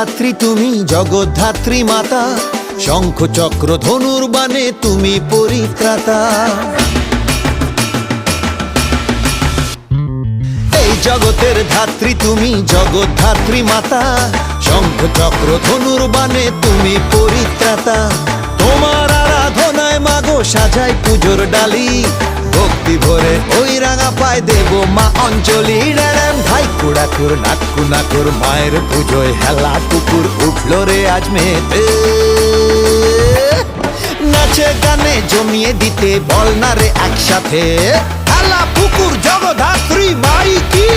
ধাত্রী তুমি জগদ্ধাত্রী মাতা, শঙ্খ চক্র ধনুর বাণে তুমি পরিত্রাতা। এই জগতের ধাত্রী তুমি জগদ্ধাত্রী মাতা, শঙ্খ চক্র ধনুর বাণে তুমি পরিত্রাতা। তোমার আরাধনায় মাগো সাজাই পুজোর ডালি, ভক্তি ভরে ওই রাঙা পায় দেব মা অঞ্জলি। ড্যাম ধাই কুড়াকুর নাক্কু নাকুর মায়ের পুজোয় হেলা কুকুর উঠল রে আজ মেতে। নাচে গানে জমিয়ে দিতে বল না রে একসাথে, হেলা পুকুর জগদ্ধাত্রী মাই কি।